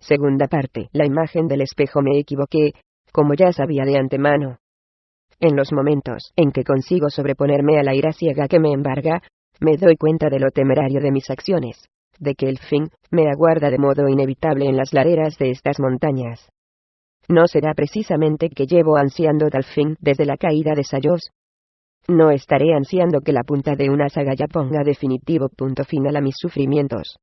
Segunda parte. La imagen del espejo. Me equivoqué, como ya sabía de antemano. En los momentos en que consigo sobreponerme a la ira ciega que me embarga, me doy cuenta de lo temerario de mis acciones, de que el fin me aguarda de modo inevitable en las laderas de estas montañas. ¿No será precisamente que llevo ansiando tal fin desde la caída de Sayos? No estaré ansiando que la punta de una sagalla ponga definitivo punto final a mis sufrimientos.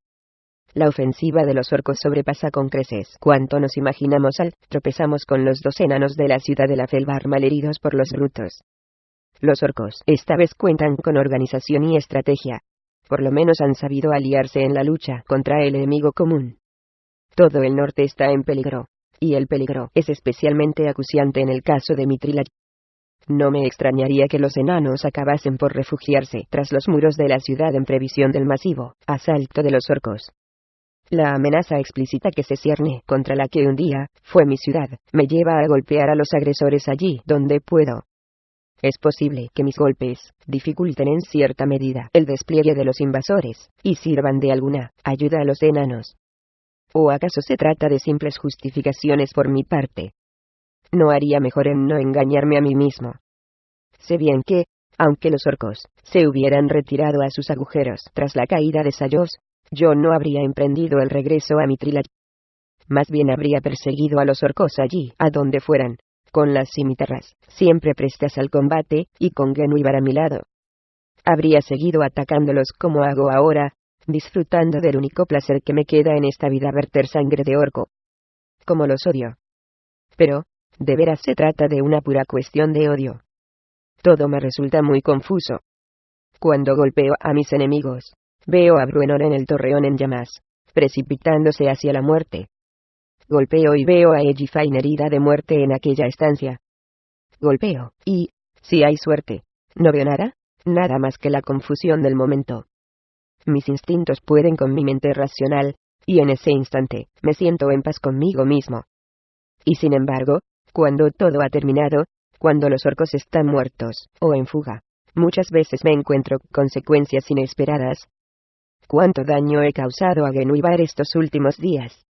La ofensiva de los orcos sobrepasa con creces cuanto nos imaginamos al tropezamos con los 2 enanos de la ciudad de la Felvar malheridos por los brutos. Los orcos esta vez cuentan con organización y estrategia. Por lo menos han sabido aliarse en la lucha contra el enemigo común. Todo el norte está en peligro, y el peligro es especialmente acuciante en el caso de Mitrilach. No me extrañaría que los enanos acabasen por refugiarse tras los muros de la ciudad en previsión del masivo asalto de los orcos. La amenaza explícita que se cierne contra la que un día fue mi ciudad, me lleva a golpear a los agresores allí donde puedo. Es posible que mis golpes dificulten en cierta medida el despliegue de los invasores, y sirvan de alguna ayuda a los enanos. ¿O acaso se trata de simples justificaciones por mi parte? No haría mejor en no engañarme a mí mismo. Sé bien que, aunque los orcos se hubieran retirado a sus agujeros tras la caída de Sayos, yo no habría emprendido el regreso a Mitrilach. Más bien habría perseguido a los orcos allí, a donde fueran, con las cimitarras, siempre prestas al combate, y con Genuibar a mi lado. Habría seguido atacándolos como hago ahora, disfrutando del único placer que me queda en esta vida, verter sangre de orco. Como los odio. Pero, de veras se trata de una pura cuestión de odio. Todo me resulta muy confuso. Cuando golpeo a mis enemigos, veo a Bruenor en el torreón en llamas, precipitándose hacia la muerte. Golpeo y veo a Egifain herida de muerte en aquella estancia. Golpeo, y, si hay suerte, no veo nada más que la confusión del momento. Mis instintos pueden con mi mente racional, y en ese instante, me siento en paz conmigo mismo. Y sin embargo, cuando todo ha terminado, cuando los orcos están muertos, o en fuga, muchas veces me encuentro consecuencias inesperadas. ¿Cuánto daño he causado a Genuibar estos últimos días?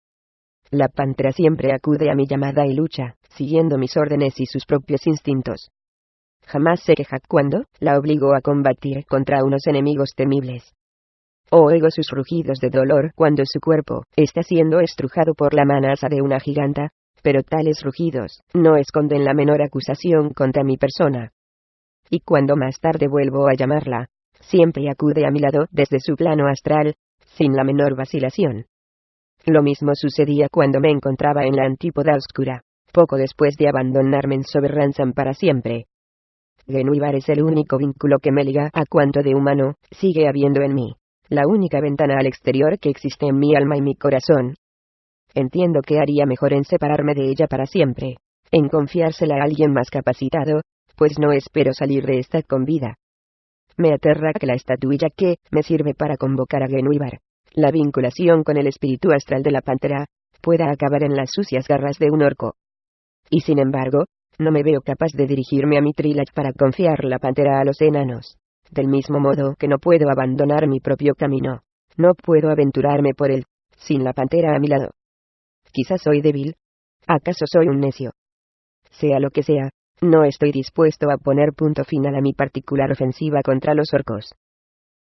La pantera siempre acude a mi llamada y lucha, siguiendo mis órdenes y sus propios instintos. Jamás se queja cuando la obligo a combatir contra unos enemigos temibles. O oigo sus rugidos de dolor cuando su cuerpo está siendo estrujado por la manasa de una giganta, pero tales rugidos no esconden la menor acusación contra mi persona. Y cuando más tarde vuelvo a llamarla, siempre acude a mi lado desde su plano astral, sin la menor vacilación. Lo mismo sucedía cuando me encontraba en la Antípoda Oscura, poco después de abandonarme en Soberranzan para siempre. Genuibar es el único vínculo que me liga a cuanto de humano sigue habiendo en mí, la única ventana al exterior que existe en mi alma y mi corazón. Entiendo que haría mejor en separarme de ella para siempre, en confiársela a alguien más capacitado, pues no espero salir de esta con vida. Me aterra que la estatuilla que me sirve para convocar a Genuibar, la vinculación con el espíritu astral de la pantera, pueda acabar en las sucias garras de un orco. Y sin embargo, no me veo capaz de dirigirme a Mitrilach para confiar la pantera a los enanos. Del mismo modo que no puedo abandonar mi propio camino, no puedo aventurarme por él, sin la pantera a mi lado. Quizás soy débil. ¿Acaso soy un necio? Sea lo que sea, no estoy dispuesto a poner punto final a mi particular ofensiva contra los orcos.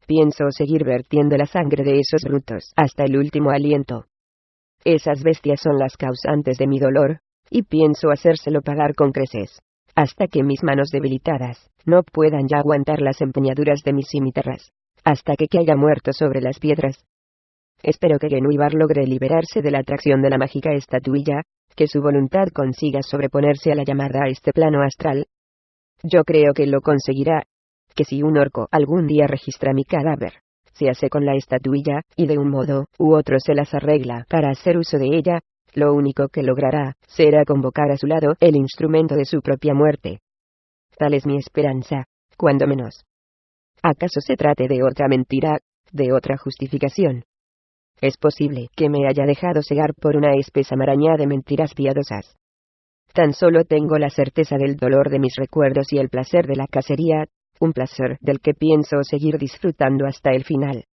Pienso seguir vertiendo la sangre de esos brutos hasta el último aliento. Esas bestias son las causantes de mi dolor, y pienso hacérselo pagar con creces, hasta que mis manos debilitadas no puedan ya aguantar las empuñaduras de mis cimitarras, hasta que caiga muerto sobre las piedras. Espero que Genuibar logre liberarse de la atracción de la mágica estatuilla, que su voluntad consiga sobreponerse a la llamada a este plano astral. Yo creo que lo conseguirá, que si un orco algún día registra mi cadáver, se hace con la estatuilla, y de un modo u otro se las arregla para hacer uso de ella, lo único que logrará será convocar a su lado el instrumento de su propia muerte. Tal es mi esperanza, cuando menos. ¿Acaso se trate de otra mentira, de otra justificación? Es posible que me haya dejado cegar por una espesa maraña de mentiras piadosas. Tan solo tengo la certeza del dolor de mis recuerdos y el placer de la cacería, un placer del que pienso seguir disfrutando hasta el final.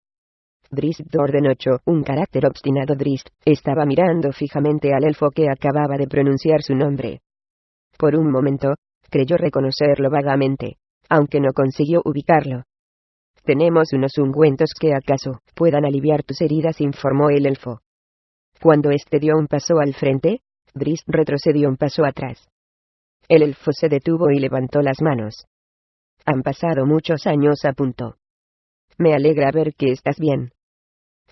Drizzt orden 8. Un carácter obstinado. Drizzt estaba mirando fijamente al elfo que acababa de pronunciar su nombre. Por un momento, creyó reconocerlo vagamente, aunque no consiguió ubicarlo. «Tenemos unos ungüentos que acaso puedan aliviar tus heridas», informó el elfo. Cuando éste dio un paso al frente, Drizzt retrocedió un paso atrás. El elfo se detuvo y levantó las manos. «Han pasado muchos años», apuntó. «Me alegra ver que estás bien».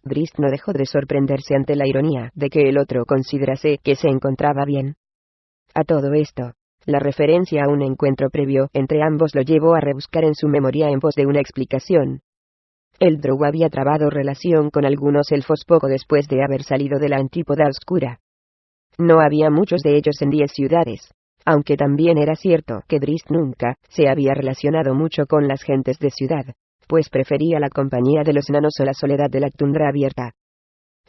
Drizzt no dejó de sorprenderse ante la ironía de que el otro considerase que se encontraba bien. A todo esto, la referencia a un encuentro previo entre ambos lo llevó a rebuscar en su memoria en pos de una explicación. El Drow había trabado relación con algunos elfos poco después de haber salido de la Antípoda Oscura. No había muchos de ellos en 10 ciudades, aunque también era cierto que Drizzt nunca se había relacionado mucho con las gentes de ciudad, pues prefería la compañía de los enanos o la soledad de la tundra abierta.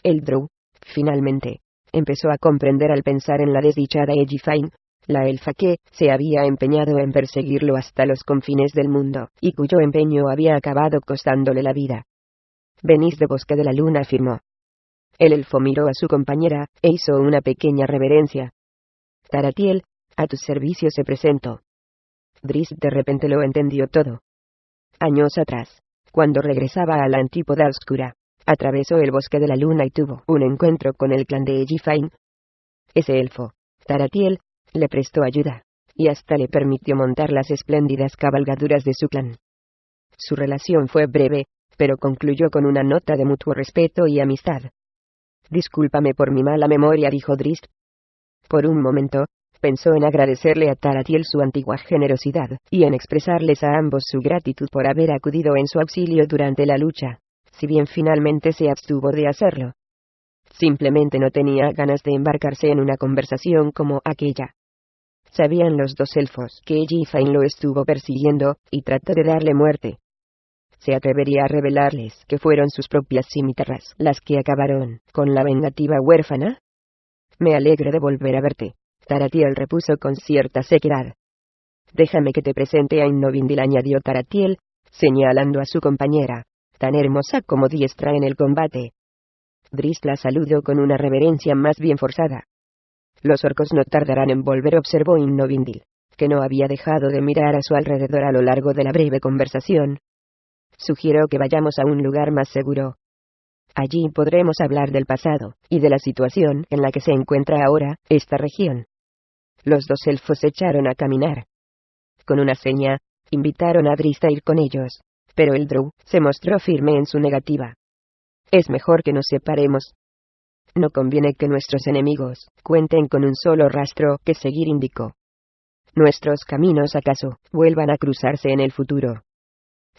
El Drow, finalmente, empezó a comprender al pensar en la desdichada Edgifine, la elfa que se había empeñado en perseguirlo hasta los confines del mundo, y cuyo empeño había acabado costándole la vida. «Venís de Bosque de la Luna», afirmó. El elfo miró a su compañera, e hizo una pequeña reverencia. «Taratiel, a tus servicios se presentó». Drizzt de repente lo entendió todo. Años atrás, cuando regresaba a la Antípoda Oscura, atravesó el Bosque de la Luna y tuvo un encuentro con el clan de Edgifine. Ese elfo, Taratiel, le prestó ayuda, y hasta le permitió montar las espléndidas cabalgaduras de su clan. Su relación fue breve, pero concluyó con una nota de mutuo respeto y amistad. «Discúlpame por mi mala memoria», dijo Drizzt. Por un momento, pensó en agradecerle a Taratiel su antigua generosidad, y en expresarles a ambos su gratitud por haber acudido en su auxilio durante la lucha, si bien finalmente se abstuvo de hacerlo. Simplemente no tenía ganas de embarcarse en una conversación como aquella. Sabían los dos elfos que Edgifine lo estuvo persiguiendo, y trató de darle muerte. ¿Se atrevería a revelarles que fueron sus propias cimitarras las que acabaron con la vengativa huérfana? «Me alegro de volver a verte», Taratiel repuso con cierta sequedad. «Déjame que te presente a Innovindil», añadió Taratiel, señalando a su compañera, tan hermosa como diestra en el combate. Drizzt la saludó con una reverencia más bien forzada. «Los orcos no tardarán en volver», observó Innovindil, que no había dejado de mirar a su alrededor a lo largo de la breve conversación. «Sugiero que vayamos a un lugar más seguro. Allí podremos hablar del pasado, y de la situación en la que se encuentra ahora esta región». Los dos elfos se echaron a caminar. Con una seña, invitaron a Drizzt a ir con ellos, pero el Drow se mostró firme en su negativa. «Es mejor que nos separemos. No conviene que nuestros enemigos cuenten con un solo rastro que seguir», indicó. «Nuestros caminos acaso vuelvan a cruzarse en el futuro».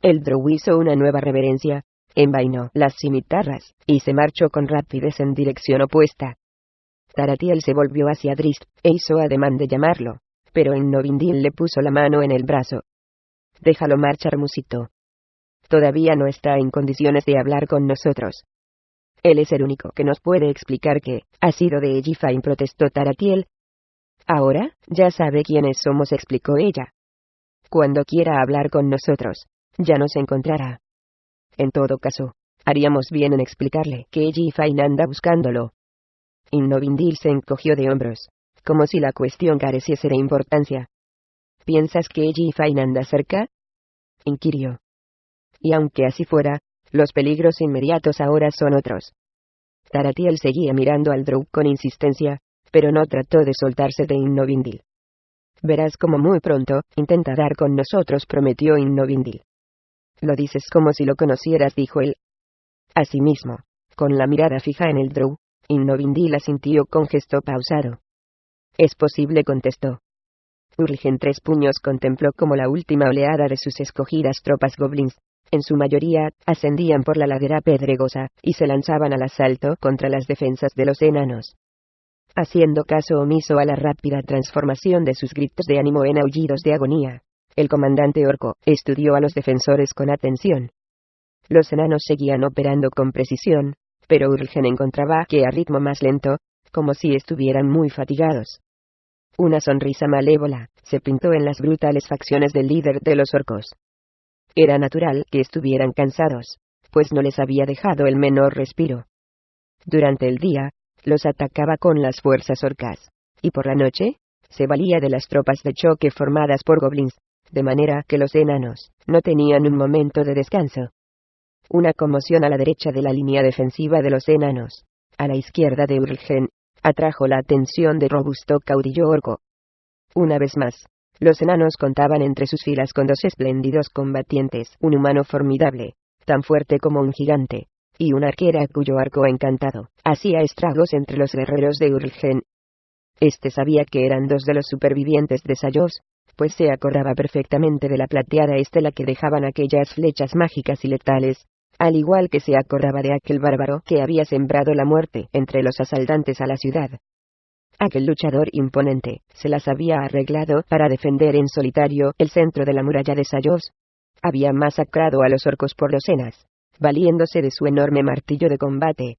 El Drow hizo una nueva reverencia, envainó las cimitarras, y se marchó con rapidez en dirección opuesta. Taratiel se volvió hacia Drizzt, e hizo ademán de llamarlo, pero Innovindil le puso la mano en el brazo. «Déjalo marchar, musitó. Todavía no está en condiciones de hablar con nosotros. Él es el único que nos puede explicar qué ha sido de Edgifine», protestó Taratiel. «Ahora, ya sabe quiénes somos», explicó ella. «Cuando quiera hablar con nosotros, ya nos encontrará. En todo caso, haríamos bien en explicarle que Edgifine anda buscándolo». Innovindil se encogió de hombros, como si la cuestión careciese de importancia. «¿Piensas que Edgifine anda cerca?», inquirió. «Y aunque así fuera, los peligros inmediatos ahora son otros». Taratiel seguía mirando al Drow con insistencia, pero no trató de soltarse de Innovindil. «Verás como muy pronto intenta dar con nosotros», prometió Innovindil. «Lo dices como si lo conocieras», dijo él. Asimismo, con la mirada fija en el Drow, Innovindil asintió con gesto pausado. «Es posible», contestó. Urlgen Tres Puños contempló como la última oleada de sus escogidas tropas goblins, en su mayoría, ascendían por la ladera pedregosa, y se lanzaban al asalto contra las defensas de los enanos. Haciendo caso omiso a la rápida transformación de sus gritos de ánimo en aullidos de agonía, el comandante orco estudió a los defensores con atención. Los enanos seguían operando con precisión, pero Urlgen encontraba que a ritmo más lento, como si estuvieran muy fatigados. Una sonrisa malévola se pintó en las brutales facciones del líder de los orcos. Era natural que estuvieran cansados, pues no les había dejado el menor respiro. Durante el día, los atacaba con las fuerzas orcas, y por la noche, se valía de las tropas de choque formadas por goblins, de manera que los enanos no tenían un momento de descanso. Una conmoción a la derecha de la línea defensiva de los enanos, a la izquierda de Urlgen, atrajo la atención del robusto caudillo orco. Una vez más, los enanos contaban entre sus filas con 2 espléndidos combatientes, un humano formidable, tan fuerte como un gigante, y una arquera cuyo arco encantado hacía estragos entre los guerreros de Urlgen. Este sabía que eran 2 de los supervivientes de Sayos, pues se acordaba perfectamente de la plateada estela que dejaban aquellas flechas mágicas y letales, al igual que se acordaba de aquel bárbaro que había sembrado la muerte entre los asaltantes a la ciudad. Aquel luchador imponente se las había arreglado para defender en solitario el centro de la muralla de Sayos. Había masacrado a los orcos por docenas, valiéndose de su enorme martillo de combate.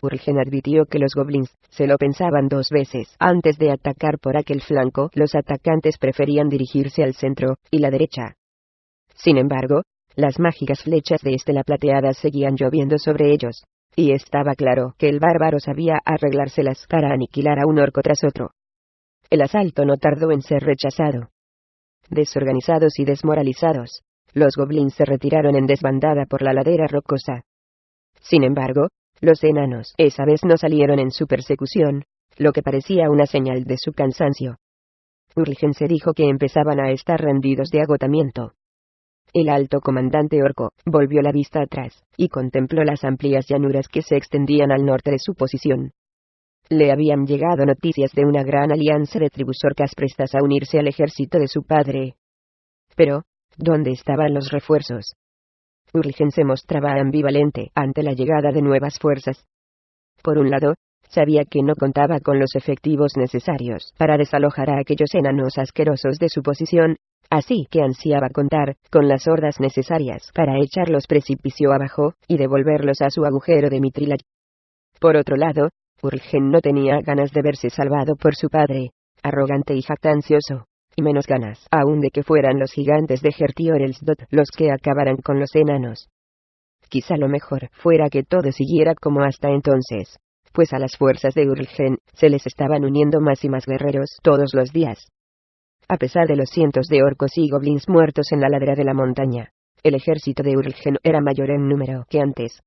Urlgen advirtió que los goblins se lo pensaban 2 veces antes de atacar por aquel flanco. Los atacantes preferían dirigirse al centro y la derecha. Sin embargo, las mágicas flechas de estela plateada seguían lloviendo sobre ellos, y estaba claro que el bárbaro sabía arreglárselas para aniquilar a un orco tras otro. El asalto no tardó en ser rechazado. Desorganizados y desmoralizados, los goblins se retiraron en desbandada por la ladera rocosa. Sin embargo, los enanos esa vez no salieron en su persecución, lo que parecía una señal de su cansancio. Urlgen se dijo que empezaban a estar rendidos de agotamiento. El alto comandante orco volvió la vista atrás, y contempló las amplias llanuras que se extendían al norte de su posición. Le habían llegado noticias de una gran alianza de tribus orcas prestas a unirse al ejército de su padre. Pero, ¿dónde estaban los refuerzos? Urlgen se mostraba ambivalente ante la llegada de nuevas fuerzas. Por un lado, sabía que no contaba con los efectivos necesarios para desalojar a aquellos enanos asquerosos de su posición, así que ansiaba contar con las hordas necesarias para echarlos precipicio abajo y devolverlos a su agujero de Mithril. Por otro lado, Urlgen no tenía ganas de verse salvado por su padre, arrogante y jactancioso, y menos ganas aún de que fueran los gigantes de Hertiorelsdot los que acabaran con los enanos. Quizá lo mejor fuera que todo siguiera como hasta entonces, pues a las fuerzas de Urlgen se les estaban uniendo más y más guerreros todos los días. A pesar de los cientos de orcos y goblins muertos en la ladera de la montaña, el ejército de Urlgen era mayor en número que antes.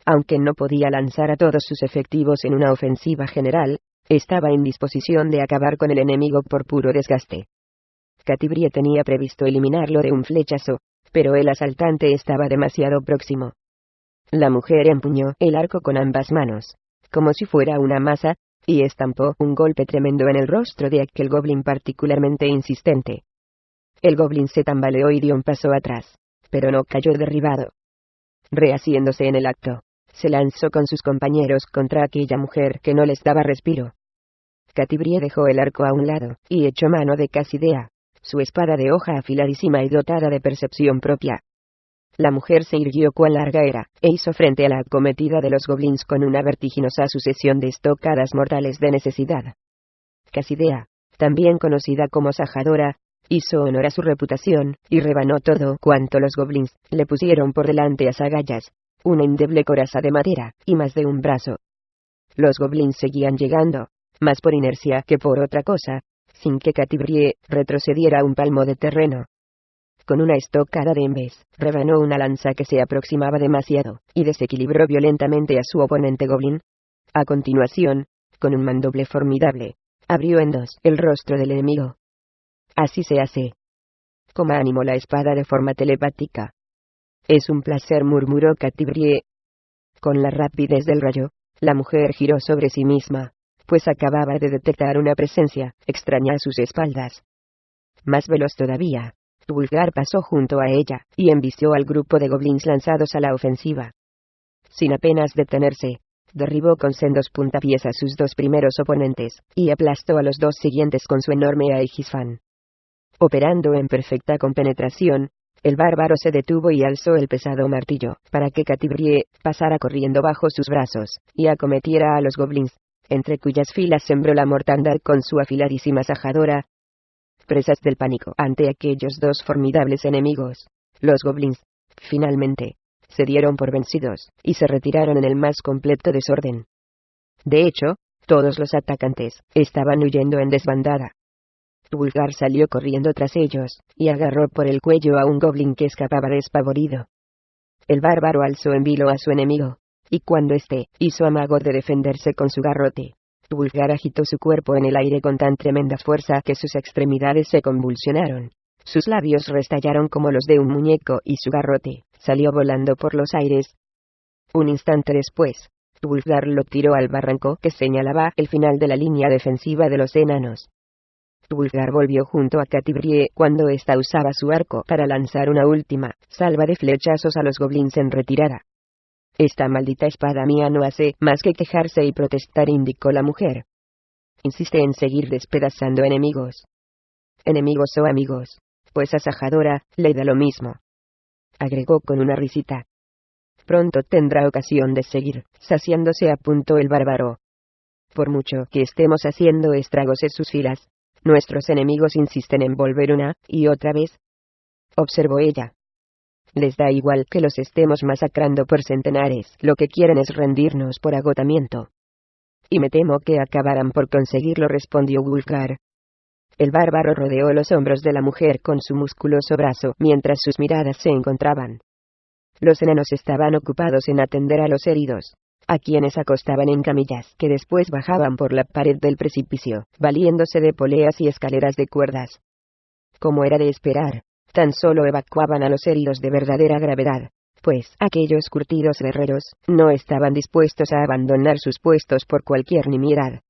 Aunque no podía lanzar a todos sus efectivos en una ofensiva general, estaba en disposición de acabar con el enemigo por puro desgaste. Catibrie tenía previsto eliminarlo de un flechazo, pero el asaltante estaba demasiado próximo. La mujer empuñó el arco con ambas manos, como si fuera una masa, y estampó un golpe tremendo en el rostro de aquel goblin particularmente insistente. El goblin se tambaleó y dio un paso atrás, pero no cayó derribado. Rehaciéndose en el acto, se lanzó con sus compañeros contra aquella mujer que no les daba respiro. Catibrie dejó el arco a un lado, y echó mano de Casidea, su espada de hoja afiladísima y dotada de percepción propia. La mujer se irguió cuán larga era, e hizo frente a la acometida de los goblins con una vertiginosa sucesión de estocadas mortales de necesidad. Casidea, también conocida como sajadora, hizo honor a su reputación, y rebanó todo cuanto los goblins le pusieron por delante a sus agallas, una endeble coraza de madera, y más de un brazo. Los goblins seguían llegando, más por inercia que por otra cosa, sin que Catibrie retrocediera un palmo de terreno. Con una estocada de embés, rebanó una lanza que se aproximaba demasiado, y desequilibró violentamente a su oponente goblin. A continuación, con un mandoble formidable, abrió en 2 el rostro del enemigo. Así se hace. Coma animó la espada de forma telepática. Es un placer, murmuró Catibrie. Con la rapidez del rayo, la mujer giró sobre sí misma, pues acababa de detectar una presencia extraña a sus espaldas. Más veloz todavía, Wulfgar pasó junto a ella, y embistió al grupo de goblins lanzados a la ofensiva. Sin apenas detenerse, derribó con sendos puntapiés a sus 2 primeros oponentes, y aplastó a los 2 siguientes con su enorme aegisfán. Operando en perfecta compenetración, el bárbaro se detuvo y alzó el pesado martillo, para que Catibrie pasara corriendo bajo sus brazos, y acometiera a los goblins, entre cuyas filas sembró la mortandad con su afiladísima sajadora. Presas del pánico ante aquellos 2 formidables enemigos, los goblins, finalmente, se dieron por vencidos, y se retiraron en el más completo desorden. De hecho, todos los atacantes estaban huyendo en desbandada. Wulfgar salió corriendo tras ellos, y agarró por el cuello a un goblin que escapaba despavorido. El bárbaro alzó en vilo a su enemigo, y cuando éste hizo amago de defenderse con su garrote, Wulfgar agitó su cuerpo en el aire con tan tremenda fuerza que sus extremidades se convulsionaron. Sus labios restallaron como los de un muñeco y su garrote salió volando por los aires. Un instante después, Wulfgar lo tiró al barranco que señalaba el final de la línea defensiva de los enanos. Wulfgar volvió junto a Catibrie cuando ésta usaba su arco para lanzar una última salva de flechazos a los goblins en retirada. «Esta maldita espada mía no hace más que quejarse y protestar», indicó la mujer. «Insiste en seguir despedazando enemigos. Enemigos o amigos, pues a Sajadora le da lo mismo», agregó con una risita. «Pronto tendrá ocasión de seguir saciándose», apuntó el bárbaro. «Por mucho que estemos haciendo estragos en sus filas, nuestros enemigos insisten en volver una y otra vez», observó ella. «Les da igual que los estemos masacrando por centenares, lo que quieren es rendirnos por agotamiento». «Y me temo que acabarán por conseguirlo», respondió Wulfgar. El bárbaro rodeó los hombros de la mujer con su musculoso brazo mientras sus miradas se encontraban. Los enanos estaban ocupados en atender a los heridos, a quienes acostaban en camillas que después bajaban por la pared del precipicio, valiéndose de poleas y escaleras de cuerdas. Como era de esperar, tan solo evacuaban a los heridos de verdadera gravedad, pues aquellos curtidos guerreros no estaban dispuestos a abandonar sus puestos por cualquier nimiedad.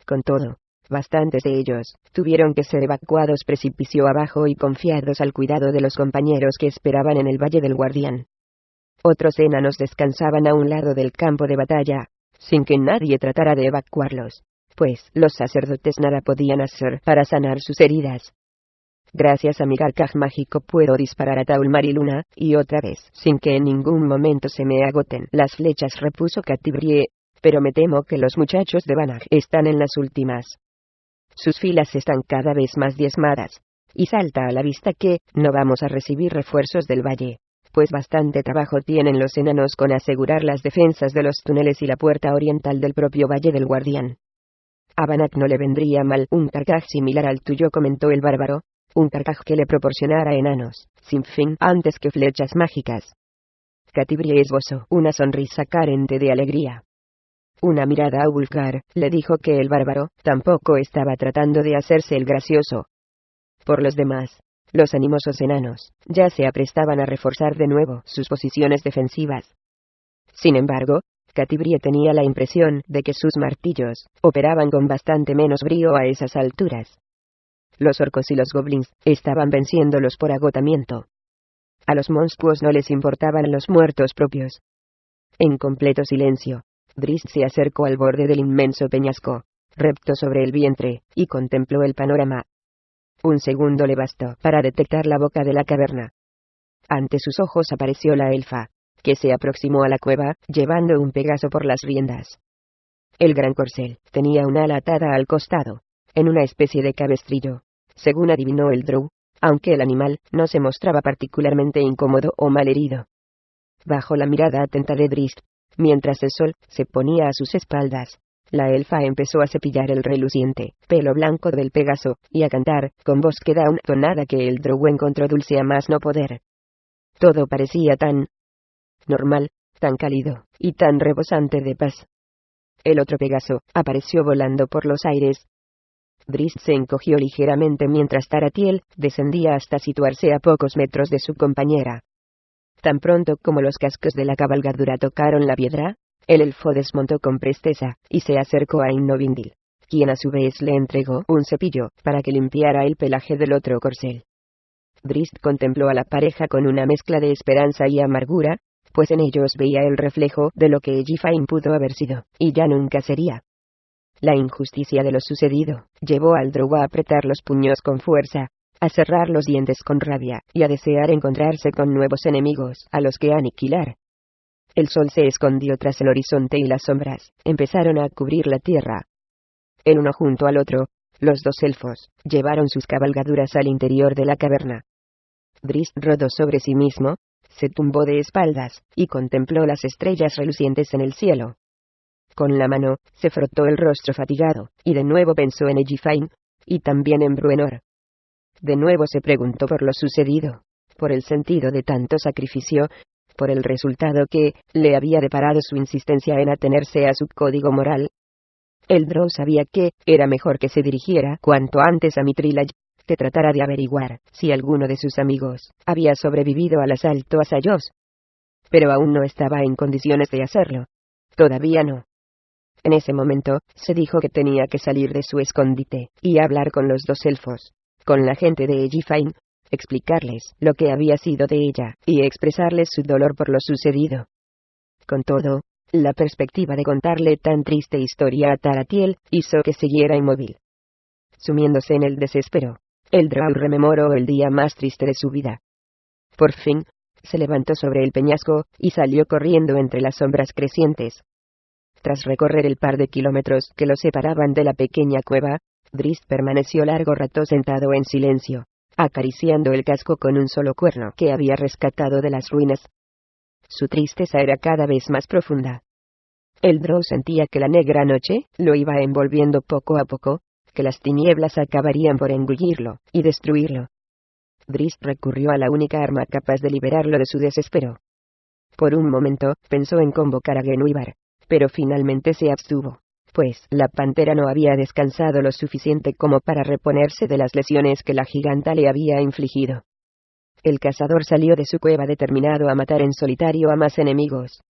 Con todo, bastantes de ellos tuvieron que ser evacuados precipicio abajo y confiados al cuidado de los compañeros que esperaban en el Valle del Guardián. Otros enanos descansaban a un lado del campo de batalla, sin que nadie tratara de evacuarlos, pues los sacerdotes nada podían hacer para sanar sus heridas. «Gracias a mi garcaj mágico puedo disparar a Taulmar y Luna, y otra vez, sin que en ningún momento se me agoten las flechas», repuso Catibrie, «pero me temo que los muchachos de Banag están en las últimas. Sus filas están cada vez más diezmadas, y salta a la vista que no vamos a recibir refuerzos del valle, pues bastante trabajo tienen los enanos con asegurar las defensas de los túneles y la puerta oriental del propio Valle del Guardián». «A Banag no le vendría mal un carcaj similar al tuyo», comentó el bárbaro, «un carcaj que le proporcionara enanos sin fin antes que flechas mágicas». Catibrie esbozó una sonrisa carente de alegría. Una mirada a Wulfgar le dijo que el bárbaro tampoco estaba tratando de hacerse el gracioso. Por los demás, los animosos enanos ya se aprestaban a reforzar de nuevo sus posiciones defensivas. Sin embargo, Catibrie tenía la impresión de que sus martillos operaban con bastante menos brío a esas alturas. Los orcos y los goblins estaban venciéndolos por agotamiento. A los monstruos no les importaban los muertos propios. En completo silencio, Drizzt se acercó al borde del inmenso peñasco, recto sobre el vientre, y contempló el panorama. Un segundo le bastó para detectar la boca de la caverna. Ante sus ojos apareció la elfa, que se aproximó a la cueva, llevando un pegaso por las riendas. El gran corcel tenía un ala atada al costado, en una especie de cabestrillo, según adivinó el drow, aunque el animal no se mostraba particularmente incómodo o malherido. Bajo la mirada atenta de Drizzt, mientras el sol se ponía a sus espaldas, la elfa empezó a cepillar el reluciente pelo blanco del pegaso, y a cantar, con voz que da una tonada que el drow encontró dulce a más no poder. Todo parecía tan normal, tan cálido, y tan rebosante de paz. El otro pegaso apareció volando por los aires. Drizzt se encogió ligeramente mientras Taratiel descendía hasta situarse a pocos metros de su compañera. Tan pronto como los cascos de la cabalgadura tocaron la piedra, el elfo desmontó con presteza y se acercó a Innovindil, quien a su vez le entregó un cepillo para que limpiara el pelaje del otro corcel. Drizzt contempló a la pareja con una mezcla de esperanza y amargura, pues en ellos veía el reflejo de lo que Ghifain pudo haber sido, y ya nunca sería. La injusticia de lo sucedido llevó al drow a apretar los puños con fuerza, a cerrar los dientes con rabia, y a desear encontrarse con nuevos enemigos a los que aniquilar. El sol se escondió tras el horizonte y las sombras empezaron a cubrir la tierra. El uno junto al otro, los dos elfos llevaron sus cabalgaduras al interior de la caverna. Drizzt rodó sobre sí mismo, se tumbó de espaldas, y contempló las estrellas relucientes en el cielo. Con la mano, se frotó el rostro fatigado, y de nuevo pensó en Egiphain, y también en Bruenor. De nuevo se preguntó por lo sucedido, por el sentido de tanto sacrificio, por el resultado que le había deparado su insistencia en atenerse a su código moral. El Drow sabía que era mejor que se dirigiera cuanto antes a Mithril, que tratara de averiguar si alguno de sus amigos había sobrevivido al asalto a Sayos. Pero aún no estaba en condiciones de hacerlo. Todavía no. En ese momento, se dijo que tenía que salir de su escondite y hablar con los dos elfos, con la gente de Egiphain, explicarles lo que había sido de ella, y expresarles su dolor por lo sucedido. Con todo, la perspectiva de contarle tan triste historia a Tarathiel hizo que siguiera inmóvil. Sumiéndose en el desespero, el Drow rememoró el día más triste de su vida. Por fin, se levantó sobre el peñasco, y salió corriendo entre las sombras crecientes. Tras recorrer el par de kilómetros que lo separaban de la pequeña cueva, Drizzt permaneció largo rato sentado en silencio, acariciando el casco con un solo cuerno que había rescatado de las ruinas. Su tristeza era cada vez más profunda. El Drow sentía que la negra noche lo iba envolviendo poco a poco, que las tinieblas acabarían por engullirlo y destruirlo. Drizzt recurrió a la única arma capaz de liberarlo de su desespero. Por un momento, pensó en convocar a Genwibar, pero finalmente se abstuvo, pues la pantera no había descansado lo suficiente como para reponerse de las lesiones que la giganta le había infligido. El cazador salió de su cueva determinado a matar en solitario a más enemigos,